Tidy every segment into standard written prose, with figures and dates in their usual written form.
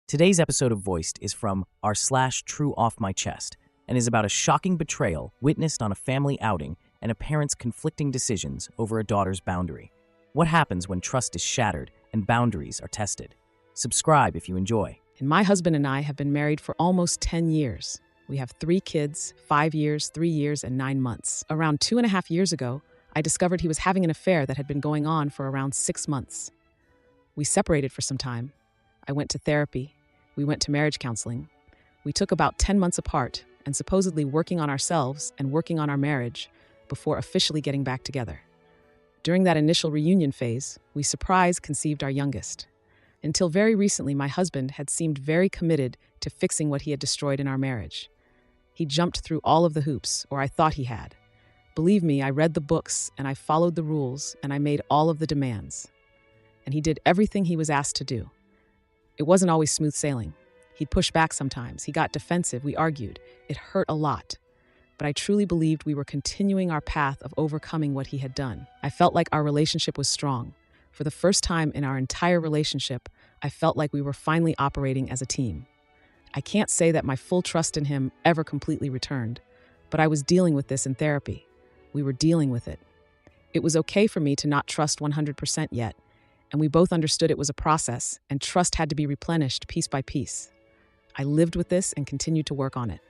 Today's episode of Voiced is from r/true off my chest and is about a shocking betrayal witnessed on a family outing and a parent's conflicting decisions over a daughter's boundary. What happens when trust is shattered and boundaries are tested? Subscribe if you enjoy. And my husband and I have been married for almost 10 years. We have 3 kids, 5 years, 3 years, and 9 months. Around 2.5 years ago, I discovered he was having an affair that had been going on for around 6 months. We separated for some time. I went to therapy. We went to marriage counseling. We took about 10 months apart and supposedly working on ourselves and working on our marriage before officially getting back together. During that initial reunion phase, we surprise conceived our youngest. Until very recently, my husband had seemed very committed to fixing what he had destroyed in our marriage. He jumped through all of the hoops, or I thought he had. Believe me, I read the books and I followed the rules and I made all of the demands. And he did everything he was asked to do. It wasn't always smooth sailing. He'd push back sometimes. He got defensive. We argued. It hurt a lot. But I truly believed we were continuing our path of overcoming what he had done. I felt like our relationship was strong. For the first time in our entire relationship, I felt like we were finally operating as a team. I can't say that my full trust in him ever completely returned, but I was dealing with this in therapy. We were dealing with it. It was okay for me to not trust 100% yet, and we both understood it was a process, and trust had to be replenished piece by piece. I lived with this and continued to work on it.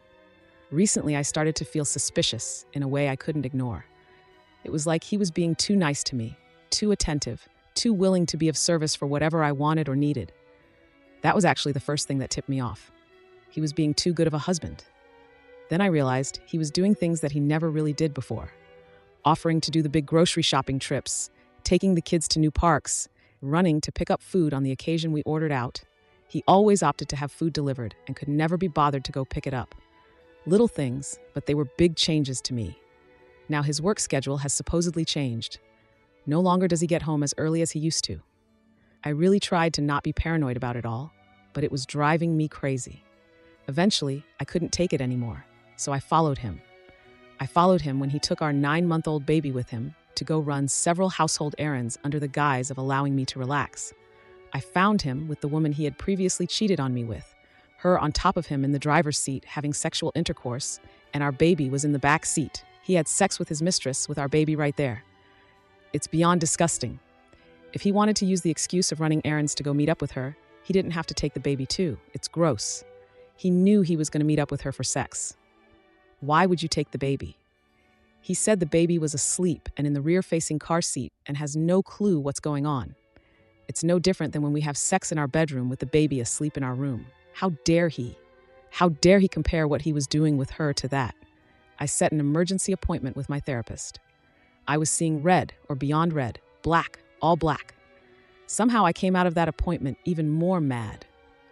Recently, I started to feel suspicious in a way I couldn't ignore. It was like he was being too nice to me, too attentive, too willing to be of service for whatever I wanted or needed. That was actually the first thing that tipped me off. He was being too good of a husband. Then I realized he was doing things that he never really did before. Offering to do the big grocery shopping trips, taking the kids to new parks, running to pick up food on the occasion we ordered out. He always opted to have food delivered and could never be bothered to go pick it up. Little things, but they were big changes to me. Now his work schedule has supposedly changed. No longer does he get home as early as he used to. I really tried to not be paranoid about it all, but it was driving me crazy. Eventually, I couldn't take it anymore, so I followed him. I followed him when he took our 9-month-old baby with him to go run several household errands under the guise of allowing me to relax. I found him with the woman he had previously cheated on me with, her on top of him in the driver's seat having sexual intercourse, and our baby was in the back seat. He had sex with his mistress with our baby right there. It's beyond disgusting. If he wanted to use the excuse of running errands to go meet up with her, he didn't have to take the baby too. It's gross. He knew he was going to meet up with her for sex. Why would you take the baby? He said the baby was asleep and in the rear-facing car seat and has no clue what's going on. It's no different than when we have sex in our bedroom with the baby asleep in our room. How dare he? How dare he compare what he was doing with her to that? I set an emergency appointment with my therapist. I was seeing red or beyond red, black, all black. Somehow I came out of that appointment even more mad.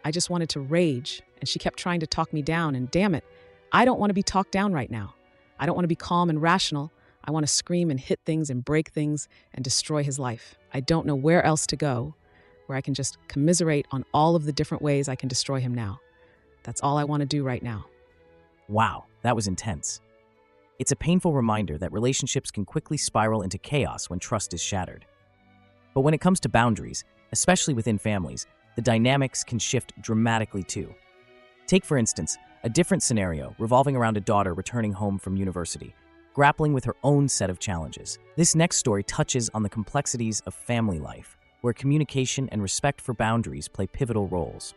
I just wanted to rage, and she kept trying to talk me down, and damn it, I don't want to be talked down right now. I don't want to be calm and rational. I want to scream and hit things and break things and destroy his life. I don't know where else to go, where I can just commiserate on all of the different ways I can destroy him now. That's all I want to do right now. Wow, that was intense. It's a painful reminder that relationships can quickly spiral into chaos when trust is shattered. But when it comes to boundaries, especially within families, the dynamics can shift dramatically too. Take, for instance, a different scenario revolving around a daughter returning home from university, grappling with her own set of challenges. This next story touches on the complexities of family life, where communication and respect for boundaries play pivotal roles.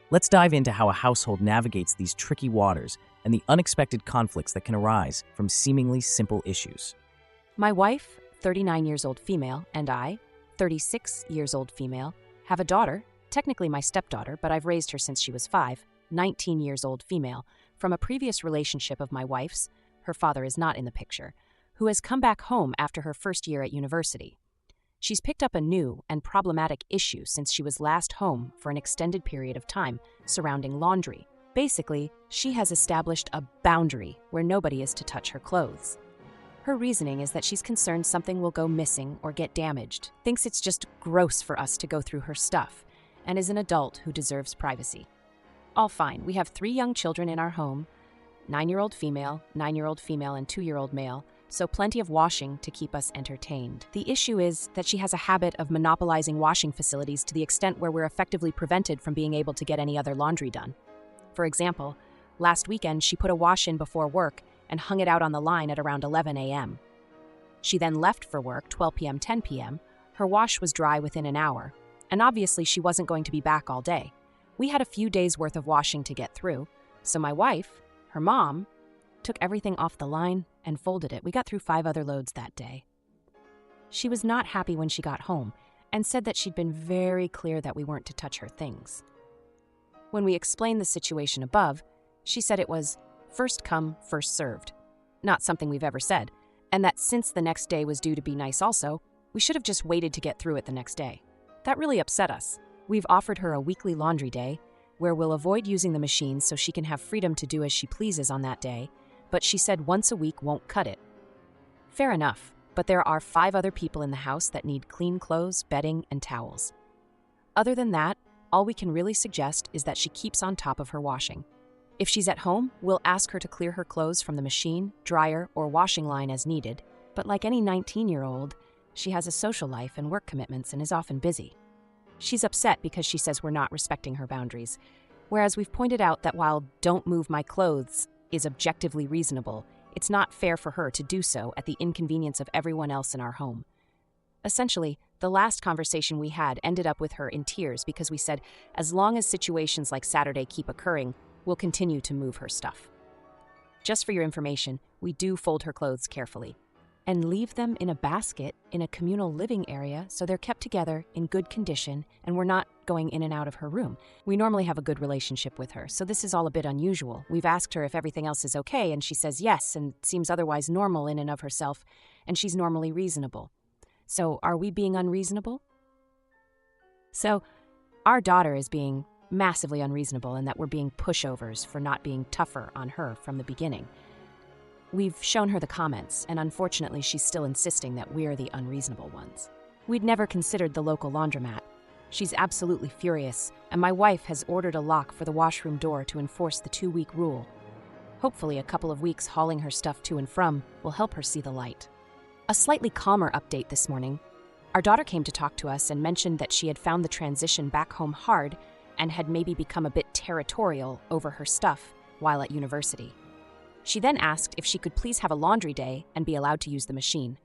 Let's dive into how a household navigates these tricky waters and the unexpected conflicts that can arise from seemingly simple issues. My wife, 39 years old female, and I, 36 years old female, have a daughter, technically my stepdaughter, but I've raised her since she was 5, 19 years old female, from a previous relationship of my wife's, her father is not in the picture, who has come back home after her first year at university. She's picked up a new and problematic issue since she was last home for an extended period of time surrounding laundry. Basically, she has established a boundary where nobody is to touch her clothes. Her reasoning is that she's concerned something will go missing or get damaged, thinks it's just gross for us to go through her stuff, and is an adult who deserves privacy. All fine. We have 3 young children in our home, 9-year-old female, 9-year-old female, and 2-year-old male, so plenty of washing to keep us entertained. The issue is that she has a habit of monopolizing washing facilities to the extent where we're effectively prevented from being able to get any other laundry done. For example, last weekend she put a wash in before work and hung it out on the line at around 11 a.m. She then left for work 12 p.m., 10 p.m. Her wash was dry within an hour, and obviously she wasn't going to be back all day. We had a few days' worth of washing to get through, so my wife, her mom, took everything off the line and folded it. We got through 5 other loads that day. She was not happy when she got home and said that she'd been very clear that we weren't to touch her things. When we explained the situation above, she said it was first come, first served, not something we've ever said, and that since the next day was due to be nice also, we should have just waited to get through it the next day. That really upset us. We've offered her a weekly laundry day where we'll avoid using the machine so she can have freedom to do as she pleases on that day, but she said once a week won't cut it. Fair enough, but there are 5 other people in the house that need clean clothes, bedding, and towels. Other than that, all we can really suggest is that she keeps on top of her washing. If she's at home, we'll ask her to clear her clothes from the machine, dryer, or washing line as needed, but like any 19-year-old, she has a social life and work commitments and is often busy. She's upset because she says we're not respecting her boundaries, whereas we've pointed out that while "don't move my clothes" is objectively reasonable, it's not fair for her to do so at the inconvenience of everyone else in our home. Essentially, the last conversation we had ended up with her in tears because we said, as long as situations like Saturday keep occurring, we'll continue to move her stuff. Just for your information, we do fold her clothes carefully and leave them in a basket in a communal living area so they're kept together in good condition and we're not going in and out of her room. We normally have a good relationship with her, so this is all a bit unusual. We've asked her if everything else is okay, and she says yes and seems otherwise normal in and of herself, and she's normally reasonable. So are we being unreasonable? So our daughter is being massively unreasonable in that we're being pushovers for not being tougher on her from the beginning. We've shown her the comments, and unfortunately she's still insisting that we're the unreasonable ones. We'd never considered the local laundromat. She's absolutely furious, and my wife has ordered a lock for the washroom door to enforce the 2-week rule. Hopefully a couple of weeks hauling her stuff to and from will help her see the light. A slightly calmer update this morning. Our daughter came to talk to us and mentioned that she had found the transition back home hard and had maybe become a bit territorial over her stuff while at university. She then asked if she could please have a laundry day and be allowed to use the machine.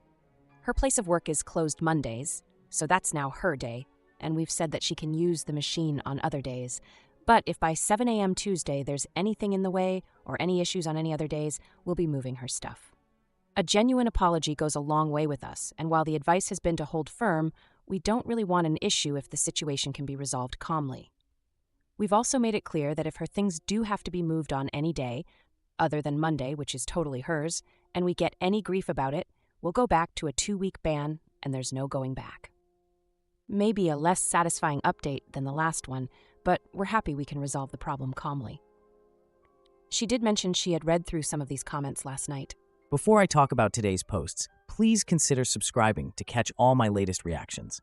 Her place of work is closed Mondays, so that's now her day, and we've said that she can use the machine on other days. But if by 7 a.m. Tuesday there's anything in the way or any issues on any other days, we'll be moving her stuff. A genuine apology goes a long way with us, and while the advice has been to hold firm, we don't really want an issue if the situation can be resolved calmly. We've also made it clear that if her things do have to be moved on any day, other than Monday, which is totally hers, and we get any grief about it, we'll go back to a 2-week ban, and there's no going back. Maybe a less satisfying update than the last one, but we're happy we can resolve the problem calmly. She did mention she had read through some of these comments last night. Before I talk about today's posts, please consider subscribing to catch all my latest reactions.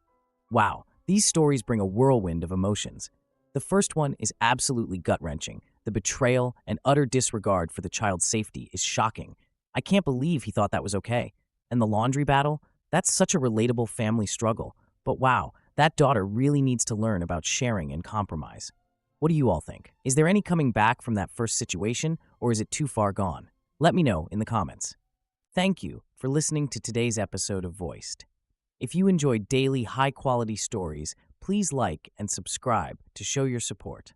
Wow, these stories bring a whirlwind of emotions. The first one is absolutely gut-wrenching. The betrayal and utter disregard for the child's safety is shocking. I can't believe he thought that was okay. And the laundry battle? That's such a relatable family struggle. But wow, that daughter really needs to learn about sharing and compromise. What do you all think? Is there any coming back from that first situation, or is it too far gone? Let me know in the comments. Thank you for listening to today's episode of Voiced. If you enjoyed daily high-quality stories, please like and subscribe to show your support.